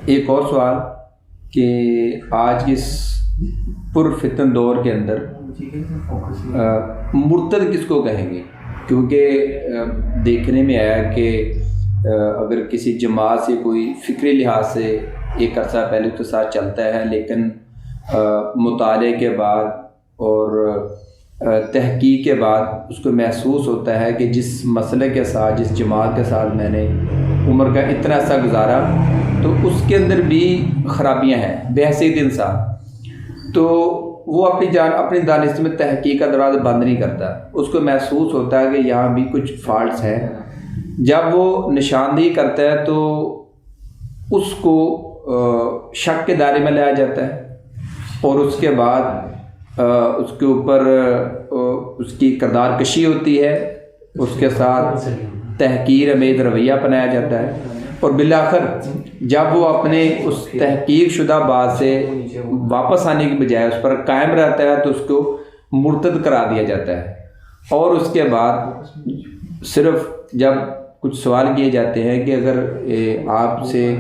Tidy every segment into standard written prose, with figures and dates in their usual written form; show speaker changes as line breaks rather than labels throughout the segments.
ایک اور سوال کہ آج کے اس پرفتن دور کے اندر مرتد کس کو کہیں گے؟ کیونکہ دیکھنے میں آیا کہ اگر کسی جماعت سے کوئی فکری لحاظ سے ایک عرصہ پہلے تو ساتھ چلتا ہے، لیکن مطالعے کے بعد اور تحقیق کے بعد اس کو محسوس ہوتا ہے کہ جس مسئلے کے ساتھ، جس جماعت کے ساتھ میں نے عمر کا اتنا عرصہ گزارا تو اس کے اندر بھی خرابیاں ہیں بحیثیت انسان، تو وہ اپنی دانش میں تحقیق کا دروازہ بند نہیں کرتا، اس کو محسوس ہوتا ہے کہ یہاں بھی کچھ فالٹس ہیں۔ جب وہ نشاندہی کرتا ہے تو اس کو شک کے دائرے میں لایا جاتا ہے، اور اس کے بعد اس کے اوپر اس کی کردار کشی ہوتی ہے، اس کے ساتھ تحقیر امیز رویہ اپنایا جاتا ہے، اور بالآخر جب وہ اپنے اس تحقیق شدہ بات سے واپس آنے کی بجائے اس پر قائم رہتا ہے تو اس کو مرتد قرار دیا جاتا ہے۔ اور اس کے بعد صرف جب کچھ سوال کیے جاتے ہیں کہ اگر آپ سے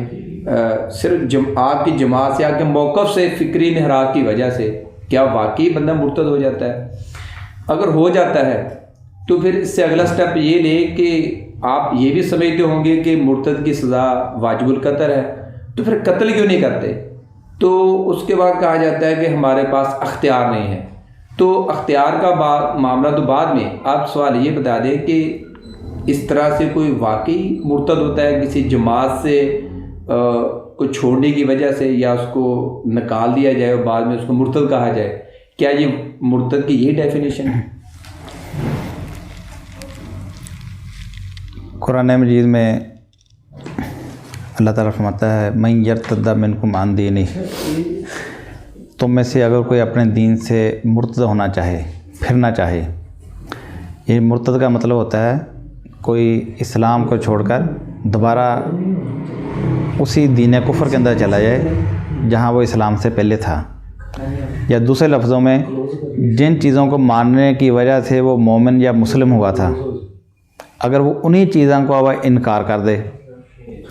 صرف آپ کی جماعت سے، آپ کے موقف سے فکری انحراف کی وجہ سے کیا واقعی بندہ مرتد ہو جاتا ہے؟ اگر ہو جاتا ہے تو پھر اس سے اگلا سٹیپ یہ لے کہ آپ یہ بھی سمجھتے ہوں گے کہ مرتد کی سزا واجب القتل ہے، تو پھر قتل کیوں نہیں کرتے؟ تو اس کے بعد کہا جاتا ہے کہ ہمارے پاس اختیار نہیں ہے۔ تو اختیار کا معاملہ تو بعد میں، آپ سوال یہ بتا دیں کہ اس طرح سے کوئی واقعی مرتد ہوتا ہے کسی جماعت سے کو چھوڑنے کی وجہ سے، یا اس کو نکال دیا جائے اور بعد میں اس کو مرتد کہا جائے؟ کیا یہ مرتد کی یہ ڈیفینیشن ہے؟
قرآن مجید میں اللہ تعالیٰ فرماتا ہے من یرتد منکم عن دینہ، تم میں سے اگر کوئی اپنے دین سے مرتد ہونا چاہے، پھرنا چاہے۔ یہ مرتد کا مطلب ہوتا ہے کوئی اسلام کو چھوڑ کر دوبارہ اسی دین کفر کے اندر چلا جائے جہاں وہ اسلام سے پہلے تھا، یا دوسرے لفظوں میں جن چیزوں کو ماننے کی وجہ سے وہ مومن یا مسلم ہوا تھا، اگر وہ انہی چیزوں کو اب انکار کر دے،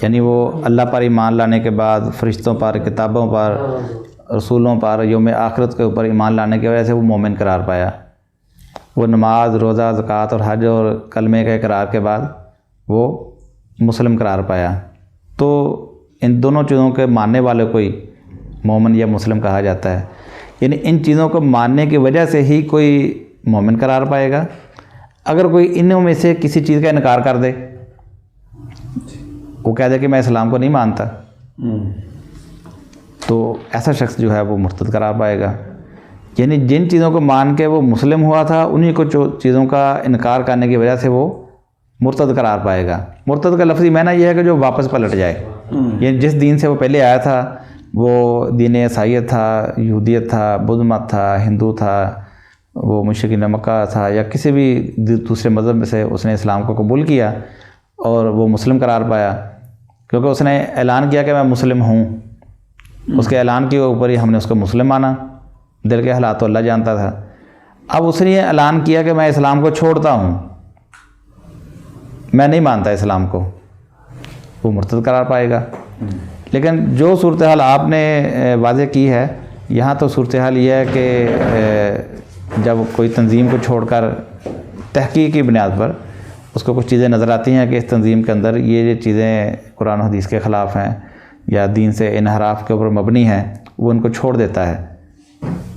یعنی وہ اللہ پر ایمان لانے کے بعد فرشتوں پر، کتابوں پر، رسولوں پر، یوم آخرت کے اوپر ایمان لانے کی وجہ سے وہ مومن قرار پایا، وہ نماز، روزہ، زکوٰۃ اور حج اور کلمے کے اقرار کے بعد وہ مسلم قرار پایا، تو ان دونوں چیزوں کے ماننے والے کوئی مومن یا مسلم کہا جاتا ہے۔ یعنی ان چیزوں کو ماننے کی وجہ سے ہی کوئی مومن قرار پائے گا۔ اگر کوئی انہوں میں سے کسی چیز کا انکار کر دے، وہ کہہ دے کہ میں اسلام کو نہیں مانتا، تو ایسا شخص جو ہے وہ مرتد قرار پائے گا۔ یعنی جن چیزوں کو مان کے وہ مسلم ہوا تھا، انہی کو چیزوں کا انکار کرنے کی وجہ سے وہ مرتد قرار پائے گا۔ مرتد کا لفظی معنی یہ ہے کہ جو واپس پلٹ جائے، یعنی جس دین سے وہ پہلے آیا تھا، وہ دین عیسائیت تھا، یہودیت تھا، بدھ مت تھا، ہندو تھا، وہ مشرکین مکہ تھا، یا کسی بھی دوسرے مذہب میں سے اس نے اسلام کو قبول کیا اور وہ مسلم قرار پایا، کیونکہ اس نے اعلان کیا کہ میں مسلم ہوں۔ اس کے اعلان کے اوپر ہی ہم نے اس کو مسلم مانا، دل کے حالات تو اللہ جانتا تھا۔ اب اس نے اعلان کیا کہ میں اسلام کو چھوڑتا ہوں، میں نہیں مانتا اسلام کو، وہ مرتد قرار پائے گا۔ لیکن جو صورتحال آپ نے واضح کی ہے، یہاں تو صورتحال یہ ہے کہ جب کوئی تنظیم کو چھوڑ کر تحقیق کی بنیاد پر اس کو کچھ چیزیں نظر آتی ہیں کہ اس تنظیم کے اندر یہ چیزیں قرآن و حدیث کے خلاف ہیں یا دین سے انحراف کے اوپر مبنی ہیں، وہ ان کو چھوڑ دیتا ہے۔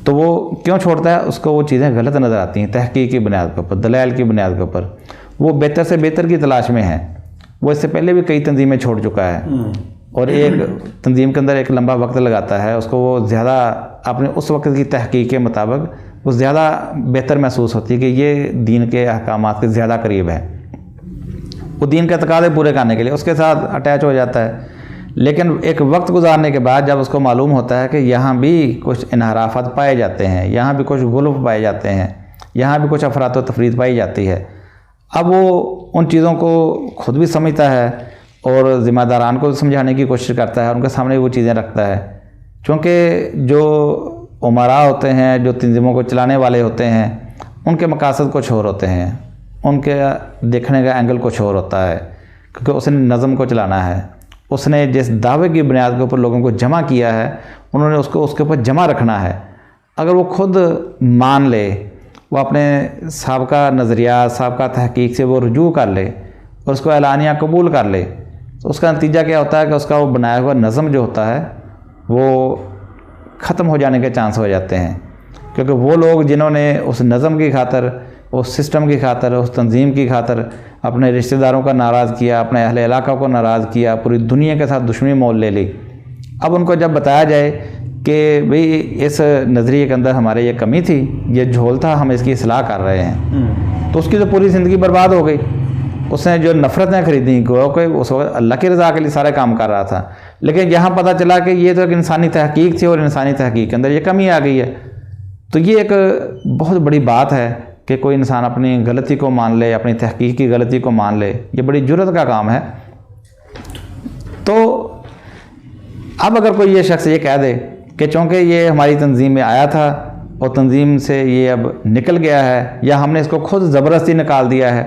تو وہ کیوں چھوڑتا ہے؟ اس کو وہ چیزیں غلط نظر آتی ہیں تحقیق کی بنیاد کے اوپر، دلائل کی بنیاد کے اوپر، وہ بہتر سے بہتر کی تلاش میں ہے۔ وہ اس سے پہلے بھی کئی تنظیمیں چھوڑ چکا ہے، اور ایک تنظیم کے اندر ایک لمبا وقت لگاتا ہے، اس کو وہ زیادہ اپنے اس وقت کی تحقیق کے مطابق وہ زیادہ بہتر محسوس ہوتی ہے کہ یہ دین کے احکامات کے زیادہ قریب ہے، وہ دین کے تقاضے پورے کرنے کے لیے اس کے ساتھ اٹیچ ہو جاتا ہے۔ لیکن ایک وقت گزارنے کے بعد جب اس کو معلوم ہوتا ہے کہ یہاں بھی کچھ انحرافات پائے جاتے ہیں، یہاں بھی کچھ غلو پائے جاتے ہیں، یہاں بھی کچھ افراط و تفرید پائی جاتی ہے، اب وہ ان چیزوں کو خود بھی سمجھتا ہے اور ذمہ داران کو سمجھانے کی کوشش کرتا ہے، ان کے سامنے وہ چیزیں رکھتا ہے۔ چونکہ جو امراء ہوتے ہیں، جو تنظیموں کو چلانے والے ہوتے ہیں، ان کے مقاصد کچھ اور ہوتے ہیں، ان کے دیکھنے کا اینگل کچھ اور ہوتا ہے، کیونکہ اس نے نظم کو چلانا ہے، اس نے جس دعوے کی بنیاد کے اوپر لوگوں کو جمع کیا ہے انہوں نے اس کو اس کے اوپر جمع رکھنا ہے. اگر وہ خود مان لے, وہ اپنے سابقہ نظریات سابقہ تحقیق سے وہ رجوع کر لے اور اس کو اعلانیہ قبول کر لے, تو اس کا نتیجہ کیا ہوتا ہے کہ اس کا وہ بنایا ہوا نظم جو ہوتا ہے وہ ختم ہو جانے کے چانس ہو جاتے ہیں. کیونکہ وہ لوگ جنہوں نے اس نظم کی خاطر, اس سسٹم کی خاطر, اس تنظیم کی خاطر اپنے رشتہ داروں کا ناراض کیا, اپنے اہل علاقہ کو ناراض کیا, پوری دنیا کے ساتھ دشمنی مول لے لی, اب ان کو جب بتایا جائے کہ بھئی اس نظریے کے اندر ہمارے یہ کمی تھی, یہ جھول تھا, ہم اس کی اصلاح کر رہے ہیں, تو اس کی تو پوری زندگی برباد ہو گئی. اس نے جو نفرتیں خریدیں گو کہ اس وقت اللہ کی رضا کے لیے سارے کام کر رہا تھا, لیکن یہاں پتہ چلا کہ یہ تو ایک انسانی تحقیق تھی اور انسانی تحقیق کے اندر یہ کمی آ گئی ہے. تو یہ ایک بہت بڑی بات ہے کہ کوئی انسان اپنی غلطی کو مان لے, اپنی تحقیق کی غلطی کو مان لے, یہ بڑی جرات کا کام ہے. تو اب اگر کوئی یہ شخص یہ کہہ دے کہ چونکہ یہ ہماری تنظیم میں آیا تھا اور تنظیم سے یہ اب نکل گیا ہے, یا ہم نے اس کو خود زبردستی نکال دیا ہے,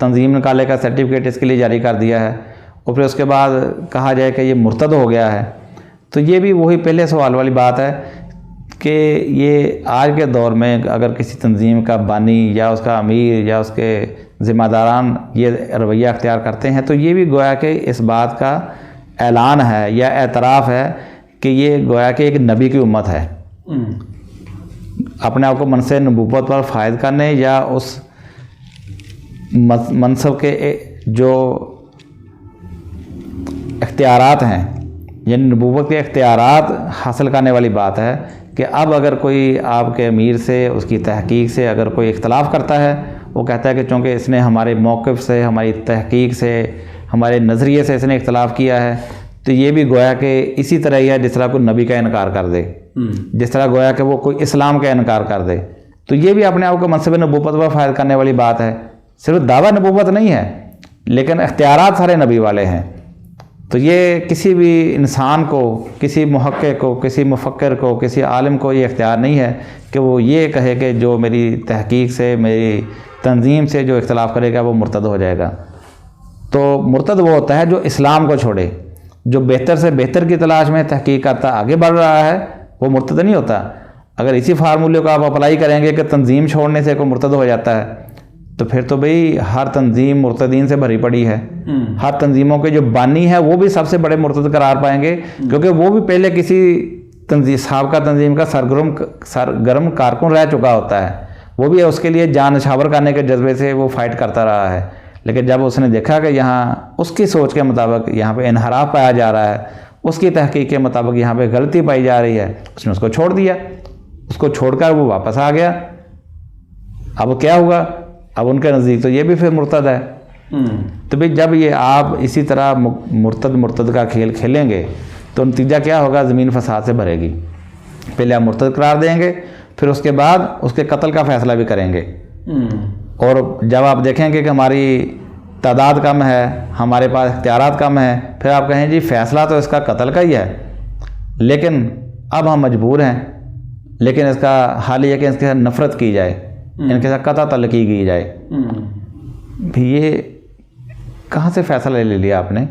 تنظیم نکالے کا سرٹیفکیٹ اس کے لیے جاری کر دیا ہے, اور پھر اس کے بعد کہا جائے کہ یہ مرتد ہو گیا ہے, تو یہ بھی وہی پہلے سوال والی بات ہے کہ یہ آج کے دور میں اگر کسی تنظیم کا بانی یا اس کا امیر یا اس کے ذمہ داران یہ رویہ اختیار کرتے ہیں, تو یہ بھی گویا کہ اس بات کا اعلان ہے یا اعتراف ہے کہ یہ گویا کہ ایک نبی کی امت ہے. اپنے آپ کو منصب نبوت پر فائز کرنے یا اس منصب کے جو اختیارات ہیں, یعنی نبوت کے اختیارات حاصل کرنے والی بات ہے کہ اب اگر کوئی آپ کے امیر سے, اس کی تحقیق سے اگر کوئی اختلاف کرتا ہے, وہ کہتا ہے کہ چونکہ اس نے ہمارے موقف سے, ہماری تحقیق سے, ہمارے نظریے سے اس نے اختلاف کیا ہے, تو یہ بھی گویا کہ اسی طرح ہی ہے جس طرح کوئی نبی کا انکار کر دے, جس طرح گویا کہ وہ کوئی اسلام کا انکار کر دے. تو یہ بھی اپنے آپ کو منصب نبوت پر فائز کرنے والی بات ہے. صرف دعویٰ نبوت نہیں ہے لیکن اختیارات سارے نبی والے ہیں. تو یہ کسی بھی انسان کو, کسی محقق کو, کسی مفکر کو, کسی عالم کو یہ اختیار نہیں ہے کہ وہ یہ کہے کہ جو میری تحقیق سے, میری تنظیم سے جو اختلاف کرے گا وہ مرتد ہو جائے گا. تو مرتد وہ ہوتا ہے جو اسلام کو چھوڑے, جو بہتر سے بہتر کی تلاش میں تحقیق کرتا آگے بڑھ رہا ہے, وہ مرتد نہیں ہوتا. اگر اسی فارمولے کو آپ اپلائی کریں گے کہ تنظیم چھوڑنے سے کوئی مرتد ہو جاتا ہے, تو پھر تو بھئی ہر تنظیم مرتدین سے بھری پڑی ہے. ہر تنظیموں کے جو بانی ہیں وہ بھی سب سے بڑے مرتد قرار پائیں گے, کیونکہ وہ بھی پہلے کسی تنظیم سابقہ تنظیم کا سرگرم کارکن رہ چکا ہوتا ہے. وہ بھی اس کے لیے جان نچھاور کرنے کے جذبے سے وہ فائٹ کرتا رہا ہے. لیکن جب اس نے دیکھا کہ یہاں اس کی سوچ کے مطابق یہاں پہ انحراف پایا جا رہا ہے, اس کی تحقیق کے مطابق یہاں پہ غلطی پائی جا رہی ہے, اس نے اس کو چھوڑ دیا. اس کو چھوڑ کر وہ واپس آ گیا. اب کیا ہوا, اب ان کے نزدیک تو یہ بھی پھر مرتد ہے. تو بھئی جب یہ آپ اسی طرح مرتد کا کھیل کھیلیں گے تو نتیجہ کیا ہوگا, زمین فساد سے بھرے گی. پہلے آپ مرتد قرار دیں گے, پھر اس کے بعد اس کے قتل کا فیصلہ بھی کریں گے. اور جب آپ دیکھیں گے کہ ہماری تعداد کم ہے, ہمارے پاس اختیارات کم ہیں, پھر آپ کہیں جی فیصلہ تو اس کا قتل کا ہی ہے, لیکن اب ہم مجبور ہیں, لیکن اس کا حال یہ کہ اس کے ساتھ نفرت کی جائے, ان کے ساتھ قطع تعلقی کی جائے. یہ کہاں سے فیصلہ لے لیا آپ نے؟